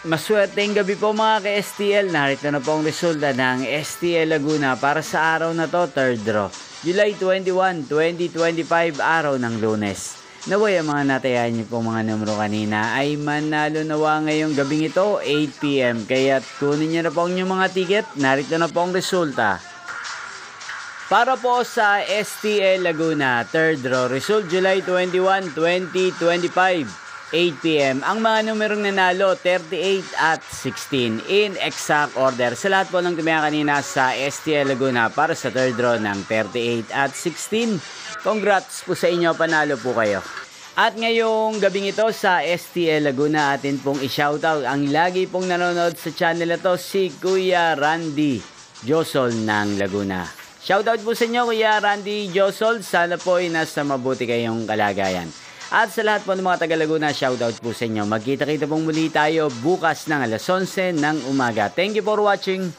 Maswerteng gabi po mga ka-STL. Narito na po ang resulta ng STL Laguna para sa araw na to, third draw. July 21, 2025, araw ng Lunes. Naway ang mga natayan niyo po mga numero kanina ay manalo nawa ngayong gabing ito, 8 PM. Kaya kunin niyo na po ang inyong mga ticket. Narito na po ang resulta. Para po sa STL Laguna, third draw, result July 21, 2025. 8 PM. Ang mga numerong nanalo, 38 at 16 in exact order. Sa lahat po ng tumaya kanina sa STL Laguna para sa third draw ng 38 at 16. Congrats po sa inyo, panalo po kayo. At ngayong gabing ito sa STL Laguna, atin pong i-shoutout ang lagi pong nanonood sa channel na to, si Kuya Randy Josol ng Laguna. Shoutout po sa inyo, Kuya Randy Josol. Sana po ay nasa mabuti kayong kalagayan. At sa lahat po ng mga taga Laguna, shoutout po sa inyo. Magkita-kita pong muli tayo bukas ng alas 11 ng umaga. Thank you for watching.